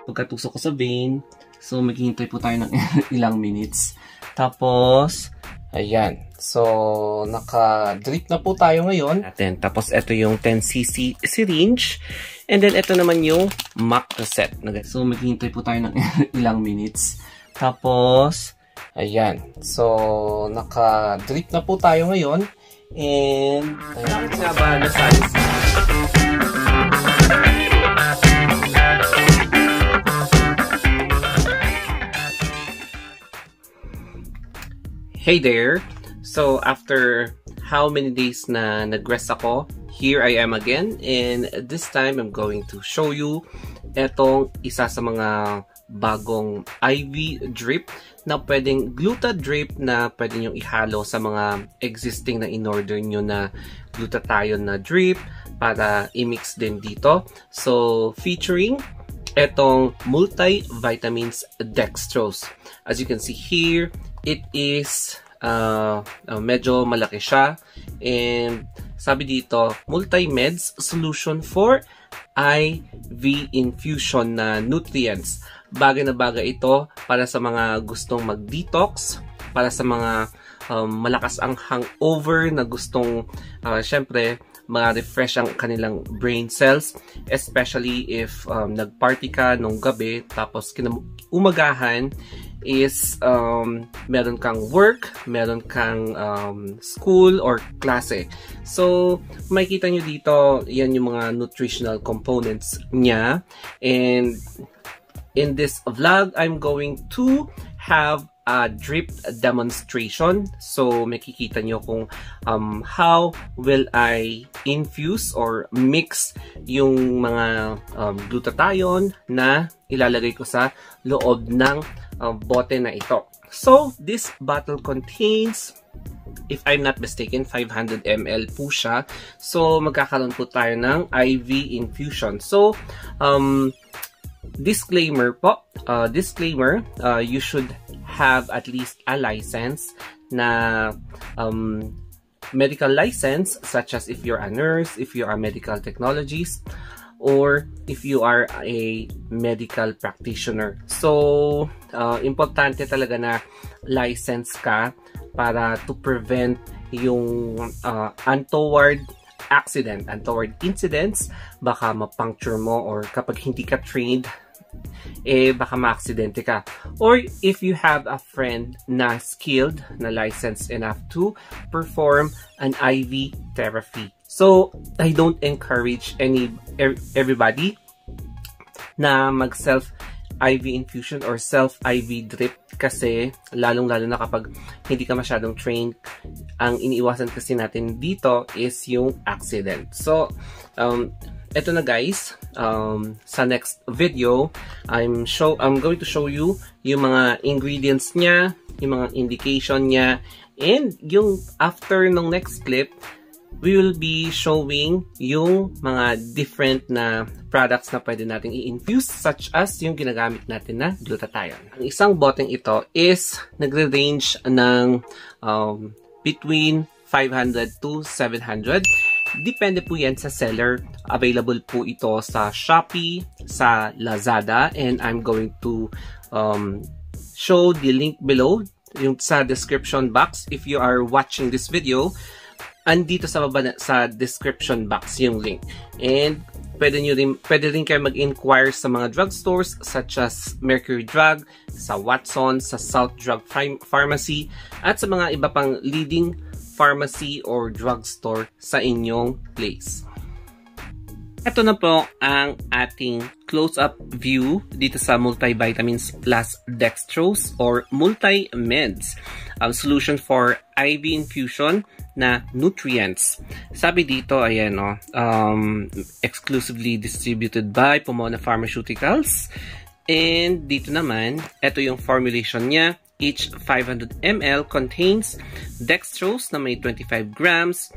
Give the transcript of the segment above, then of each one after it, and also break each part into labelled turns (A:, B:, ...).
A: pagkatusok ko sa vein. So, maghihintay po tayo ng ilang minutes. Tapos, ayan. So, naka-drip na po tayo ngayon. Tapos, ito yung 10cc syringe. And then, ito naman yung MAC cassette. So, maghihintay po tayo ng ilang minutes. Tapos, ayan. So, naka-drip na po tayo ngayon. And, ayan. Nga ba na size? Hey there! So, after how many days na nag-rest ako, here I am again. And this time, I'm going to show you etong isa sa mga bagong IV drip na pwedeng Gluta drip na pwede nyo ihalo sa mga existing na in-order nyo na glutathione na drip para i-mix din dito. So, featuring etong Multivitamins Dextrose. As you can see here, it is medyo malaki siya, and sabi dito, Multimeds solution for IV infusion na nutrients. Bagay na bagay ito para sa mga gustong mag-detox, para sa mga malakas ang hangover na gustong syempre ma-refresh ang kanilang brain cells, especially if nag-party ka nung gabi tapos umagahan is meron kang work, meron kang school or klase. So, makikita nyo dito, yan yung mga nutritional components niya. And in this vlog, I'm going to have a drip demonstration. So, makikita nyo kung how will I infuse or mix yung mga glutathione na ilalagay ko sa loob ng bote na ito. So, this bottle contains, if I'm not mistaken, 500 ml po siya. So, magkakaroon po tayo ng IV infusion. So, disclaimer po, you should have at least a license na medical license, such as if you're a nurse, if you are a medical technologist, or if you are a medical practitioner. So, importante talaga na license ka para to prevent yung untoward accident, untoward incidents. Baka ma-puncture mo, or kapag hindi ka trained, baka ma-aksidente ka. Or if you have a friend na skilled, na licensed enough to perform an IV therapy. So, I don't encourage everybody na mag-self IV infusion or self-IV drip kasi lalong-lalo na kapag hindi ka masyadong trained. Ang iniiwasan kasi natin dito is yung accident. So, eto na guys, sa next video, I'm going to show you yung mga ingredients niya, yung mga indication niya, and yung after ng next clip, we will be showing yung mga different na products na pwede nating i-infuse, such as yung ginagamit natin na glutathione. Ang isang boteng ito is nagre-range ng between 500 to 700. Depende po yan sa seller. Available po ito sa Shopee, sa Lazada, and I'm going to show the link below, yung sa description box. If you are watching this video, andito sa baba sa description box yung link. And pwede rin kayo mag-inquire sa mga drugstores such as Mercury Drug, sa Watson, sa South Drug Pharmacy, at sa mga iba pang leading pharmacy or drugstore sa inyong place. Ito na po ang ating close-up view dito sa Multivitamins Plus Dextrose or Multimeds, solution for IV infusion na nutrients. Sabi dito, ayan o, exclusively distributed by Pomona Pharmaceuticals. And dito naman, ito yung formulation niya. Each 500 ml contains dextrose na may 25 grams,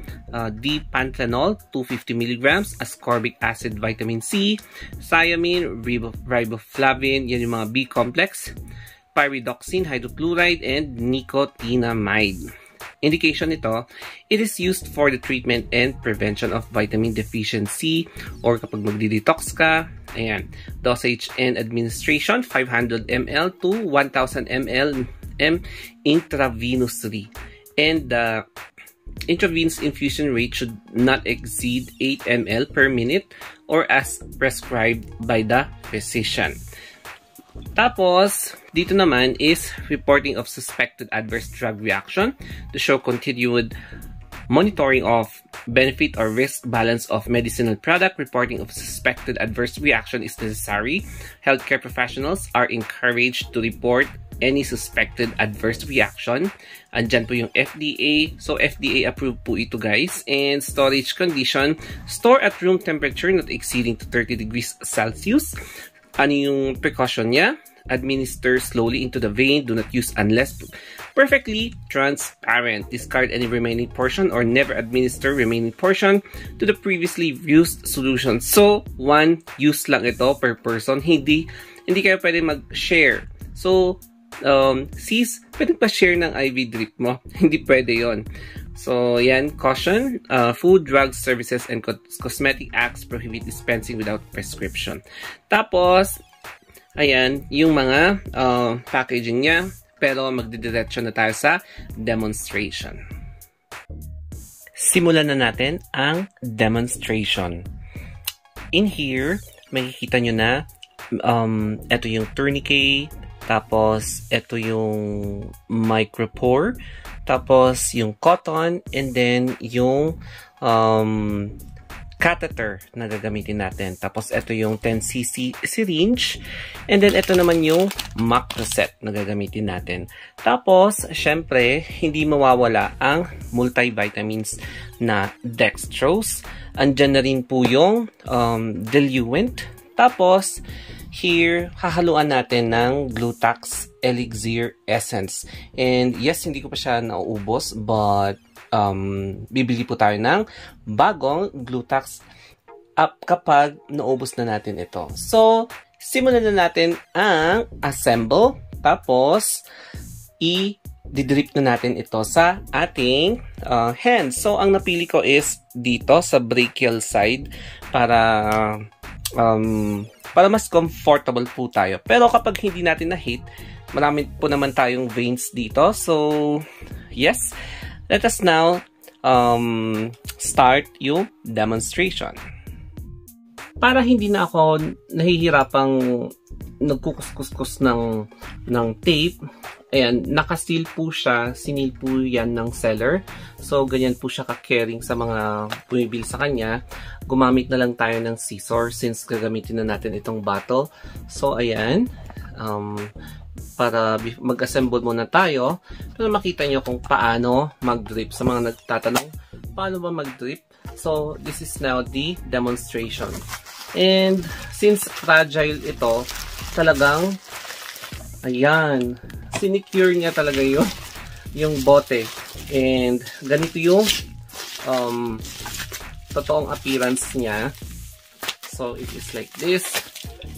A: D-panthenol 250 mg, ascorbic acid, vitamin C, thiamine, riboflavin, yan yung mga B-complex, pyridoxine, hydrochloride, and nicotinamide. indication nito, it is used for the treatment and prevention of vitamin deficiency or kapag magdi-detox ka. Ayan. Dosage and administration, 500 ml to 1000 ml intravenously. And the intravenous infusion rate should not exceed 8 ml per minute or as prescribed by the physician. Tapos, dito naman is reporting of suspected adverse drug reaction to show continued monitoring of benefit or risk balance of medicinal product. Reporting of suspected adverse reaction is necessary. Healthcare professionals are encouraged to report any suspected adverse reaction. Andyan po yung FDA. So, FDA approved po ito, guys. And storage condition, store at room temperature not exceeding to 30 degrees Celsius. Ano yung precaution niya? Administer slowly into the vein. Do not use unless perfectly transparent. Discard any remaining portion or never administer remaining portion to the previously used solution. So, one use lang ito per person. Hindi kayo pwede mag-share. So, sis, pwede pa share ng IV drip mo. Hindi pwede yon. So, yan, caution. Food, drugs, services, and cosmetic acts prohibit dispensing without prescription. Tapos, ayan, yung mga packaging niya. Pero magdidiretso na tayo sa demonstration. Simulan na natin ang demonstration. In here, makikita nyo na ito yung tourniquet. Tapos, ito yung micropore. Tapos, yung cotton. And then, yung catheter na gagamitin natin. Tapos, ito yung 10cc syringe. And then, ito naman yung macro set na gagamitin natin. Tapos, syempre, hindi mawawala ang multivitamins na dextrose. Andyan na rin po yung diluent. Tapos, here, hahaluan natin ng Glutax Elixir Essence. And yes, hindi ko pa siya nauubos, but bibili po tayo ng bagong Glutax kapag naubos na natin ito. So, simulan na natin ang assemble. Tapos, i-drip na natin ito sa ating hands. So, ang napili ko is dito sa brachial side para mas comfortable po tayo. Pero kapag hindi natin na-hit, marami po naman tayong veins dito. So, yes. Let us now start yung demonstration. Para hindi na ako nahihirapang nagkukuskus ng tape, ayan, nakaseal po siya, sinil po yan ng seller. So, ganyan po siya ka-caring sa mga bumibili sa kanya. Gumamit na lang tayo ng scissor since gagamitin na natin itong bottle. So, ayan. Para mag-assemble muna tayo. Pero makita nyo kung paano mag-drip. Sa mga nagtatanong, paano ba mag-drip? So, this is now the demonstration. And, since fragile ito, talagang, ayan, sinicure niya talaga yung bote. And, ganito yung totoong appearance niya. So, it is like this.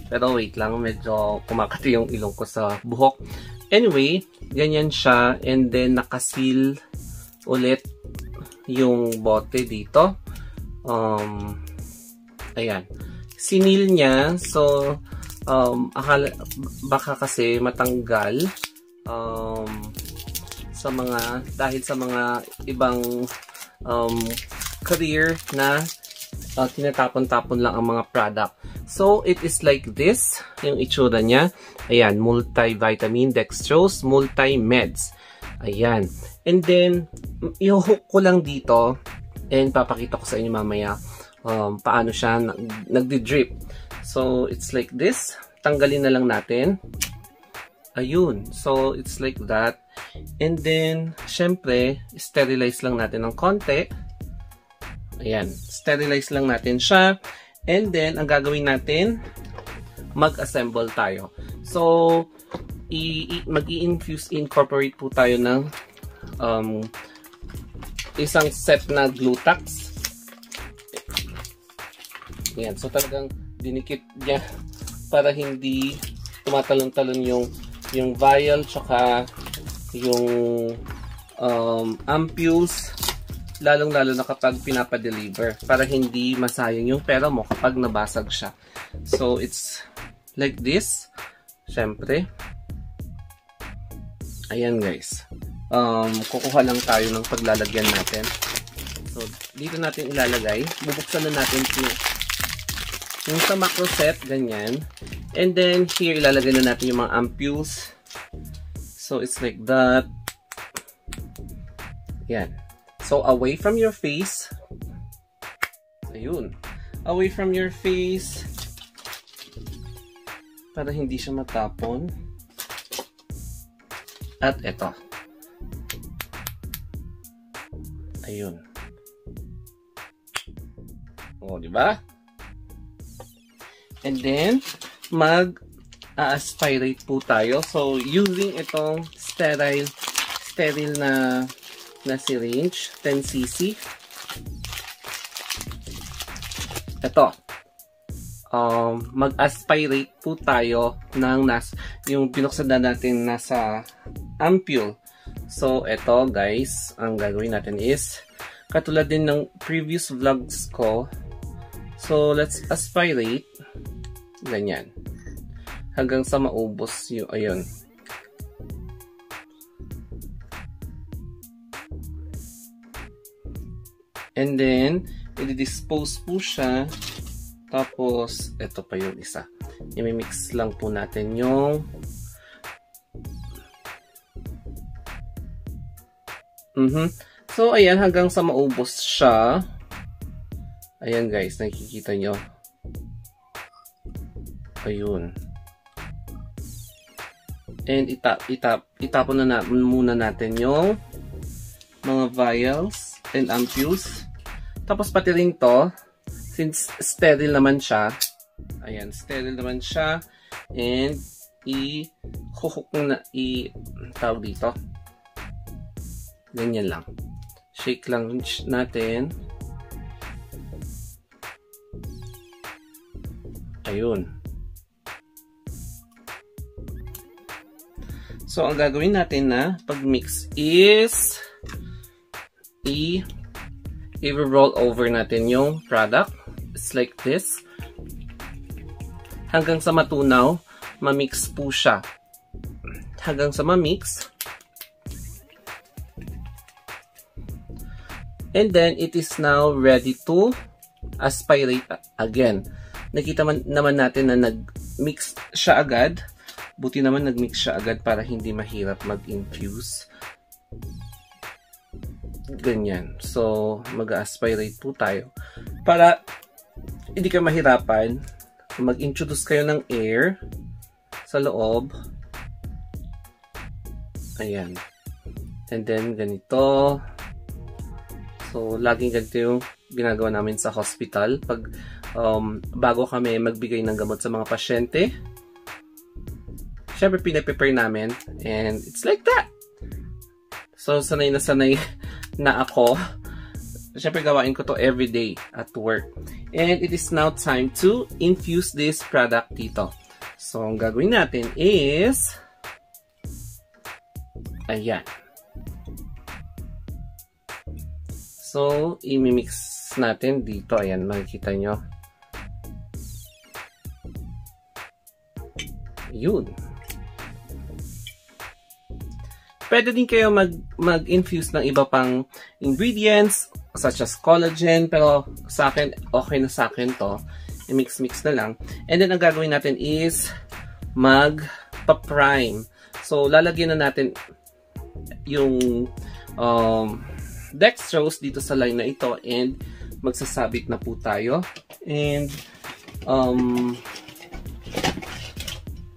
A: Pero wait lang, medyo kumakati yung ilong ko sa buhok. Anyway, ganyan siya. And then, nakaseal ulit yung bote dito. Ayan. Sinil niya. So, baka kasi matanggal dahil sa mga ibang career na tinatapon-tapon lang ang mga product. So, it is like this, yung itsura niya. Ayan, multivitamin dextrose, multimeds. Ayan. And then, i-hook ko lang dito and papakita ko sa inyo mamaya paano siya nagdi-drip. So, it's like this. Tanggalin na lang natin. Ayun. So, it's like that. And then, syempre, sterilize lang natin ng konti. Ayan. Sterilize lang natin siya. And then, ang gagawin natin, mag-assemble tayo. So, incorporate po tayo ng isang set na Glutax. Ayan. So, talagang dinikit niya para hindi tumatalon-talon yung vial tsaka yung ampules, lalong-lalo na kapag pinapa-deliver, para hindi masayang yung pera mo kapag nabasag siya. So, it's like this. Siyempre. Ayan guys. Kukuha lang tayo ng paglalagyan natin. So, dito natin ilalagay. Bubuksan na natin yung sa macro set, ganyan. And then, here, ilalagay na natin yung mga ampules. So, it's like that. Yan. So, away from your face. Ayun. Away from your face. Para hindi siya matapon. At ito. Ayun. O, diba? And then, mag-aspirate po tayo. So, using itong sterile na syringe, 10cc. Ito. Mag-aspirate po tayo ng yung binuksan na natin nasa ampule. So, ito guys, ang gagawin natin is, katulad din ng previous vlogs ko, so let's aspirate, ganyan, hanggang sa maubos yung, ayun. And then, i-dispose po siya. Tapos, ito pa yung isa. I-mix lang po natin yung So, ayan, hanggang sa maubos siya. Ayan guys, nakikita nyo. Ayun. And itapon na muna natin yung mga vials and ampules. Tapos pati rin to, since sterile naman siya, ayan, sterile naman siya, and i-hook na, tawag dito, ganyan lang, shake lang natin, ayun. So ang gagawin natin na pag-mix is i-roll over natin yung product. It's like this. Hanggang sa matunaw, ma-mix po siya. Hanggang sa ma-mix. And then, it is now ready to aspirate again. Nakita naman natin na nag-mix siya agad. Buti naman nag-mix siya agad para hindi mahirap mag-infuse. Ganyan. So, mag-aspirate po tayo. Para hindi kayo mahirapan, mag-introduce kayo ng air sa loob. Ayan. And then, ganito. So, laging ganito yung ginagawa namin sa hospital. Pag bago kami magbigay ng gamot sa mga pasyente, syempre, pinaprepare namin. And it's like that. So, sanay na ako. Siyempre, gawain ko to everyday at work. And it is now time to infuse this product dito. So, ang gagawin natin is, ayan. So, imimix natin dito. Ayan, makikita nyo. Yun. Pwede din kayo mag-infuse ng iba pang ingredients such as collagen, pero sa akin, okay na sa akin to. I-mix-mix na lang. And then, ang gagawin natin is magpa-prime. So, lalagyan na natin yung dextrose dito sa line na ito and magsasabit na po tayo. And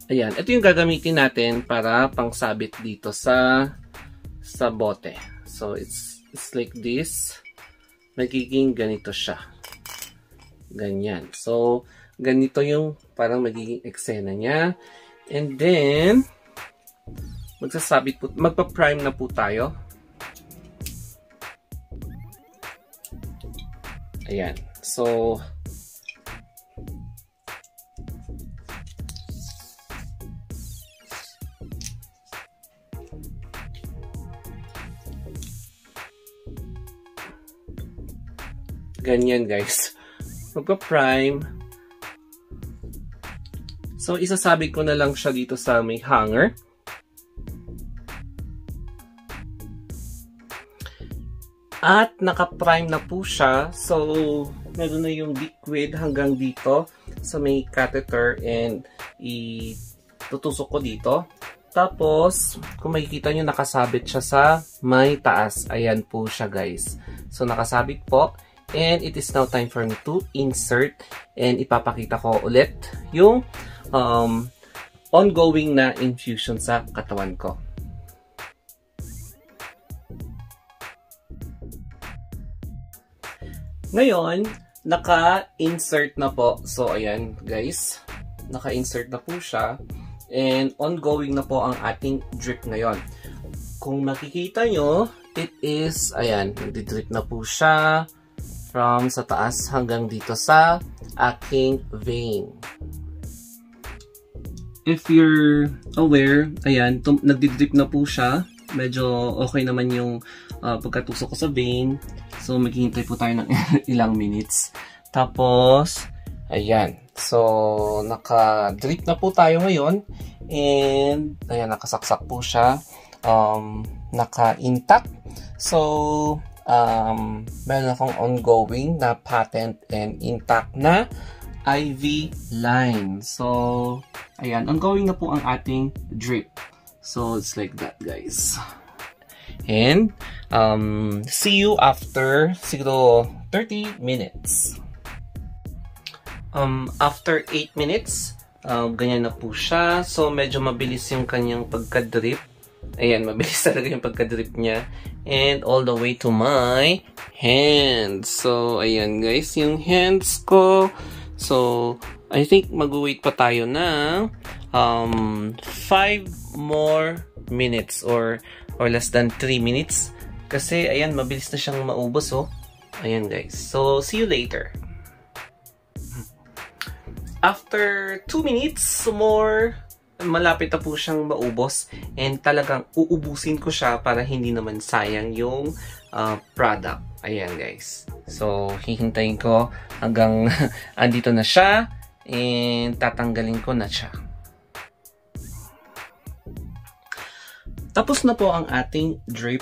A: ayan, ito yung gagamitin natin para pangsabit dito sa bote. So, it's like this. Magiging ganito siya. Ganyan. So, ganito yung parang magiging eksena niya. And then, magsasabit po, magpa-prime na po tayo. Ayan. So, ganyan guys. Magpa-prime. So, isasabit ko na lang siya dito sa may hanger. At naka-prime na po siya. So, meron na yung liquid hanggang dito sa may catheter and itutusok ko dito. Tapos, kung makikita nyo, nakasabit siya sa may taas. Ayan po siya guys. So, nakasabit po. And it is now time for me to insert. And ipapakita ko ulit yung ongoing na infusion sa katawan ko. Ngayon, naka-insert na po. So, ayan guys. Naka-insert na po siya. And ongoing na po ang ating drip ngayon. Kung makikita nyo, it is, ayan, nagdi-drip na po siya from sa taas hanggang dito sa aking vein. If you're aware, ayan, nagdi-drip na po siya. Medyo okay naman yung pagkatusok ko sa vein. So, maghihintay po tayo ng ilang minutes. Tapos, ayan. So, naka-drip na po tayo ngayon. And, ayan, nakasaksak po siya. Naka-intact. So, meron akong ongoing na patent and intact na IV line. So, ayan, ongoing na po ang ating drip. So, it's like that, guys. And, see you after siguro 30 minutes. After 8 minutes, ganyan na po siya. So, medyo mabilis yung kanyang pagka-drip. Ayan, mabilis talaga yung pagka-drip niya. And all the way to my hands. So, ayan guys, yung hands ko. So, I think mag-wait pa tayo ng 5 more minutes or less than 3 minutes. Kasi, ayan, mabilis na siyang maubos, oh. Ayan guys. So, see you later. After 2 minutes more, malapit na po siyang maubos and talagang uubusin ko siya para hindi naman sayang yung product. Ayan guys. So, hihintayin ko hanggang andito na siya and tatanggalin ko na siya. Tapos na po ang ating drip.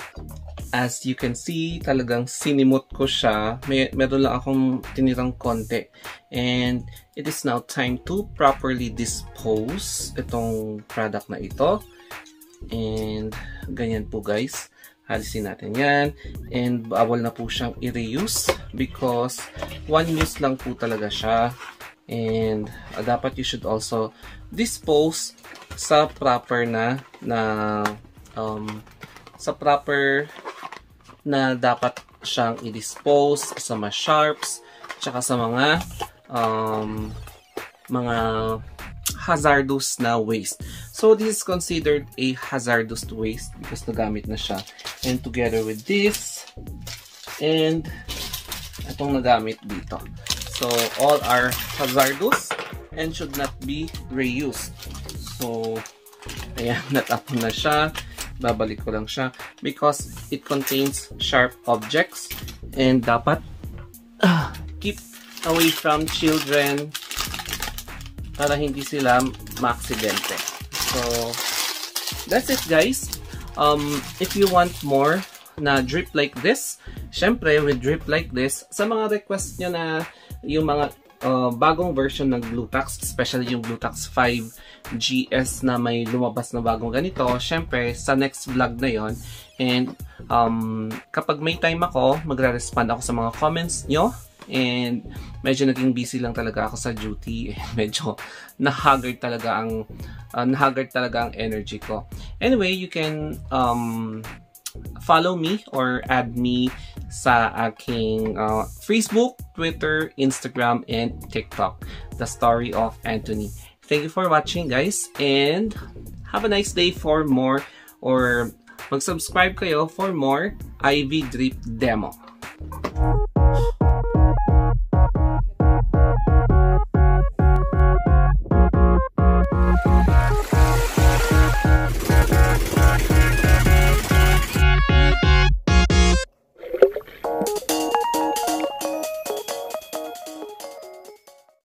A: As you can see, talagang sinimot ko siya. Meron lang akong tinirang konti. And it is now time to properly dispose itong product na ito. And ganyan po guys. Halisin natin yan. And bawal na po siyang i-reuse because one use lang po talaga siya. And dapat you should also dispose sa proper na dapat siyang i-dispose sa mga sharps tsaka sa mga hazardous na waste. So this is considered a hazardous waste because nagamit na siya. And together with this and itong nagamit dito. So all are hazardous and should not be reused. So ayan, natapon na siya. Babalik ko lang siya because it contains sharp objects and dapat keep away from children para hindi sila maaksidente. So, that's it guys. If you want more na drip like this, syempre with drip like this, sa mga request nyo na yung mga bagong version ng Glutax, especially yung Glutax 5 GS na may lumabas na bagong ganito, syempre sa next vlog na yon. And kapag may time ako, magre-respond ako sa mga comments nyo. And medyo naging busy lang talaga ako sa duty. Medyo na-haggard talaga ang energy ko. Anyway, you can follow me or add me sa aking Facebook, Twitter, Instagram, and TikTok. The Story of Anthony. Thank you for watching guys and have a nice day for more or mag-subscribe kayo for more IV drip demo.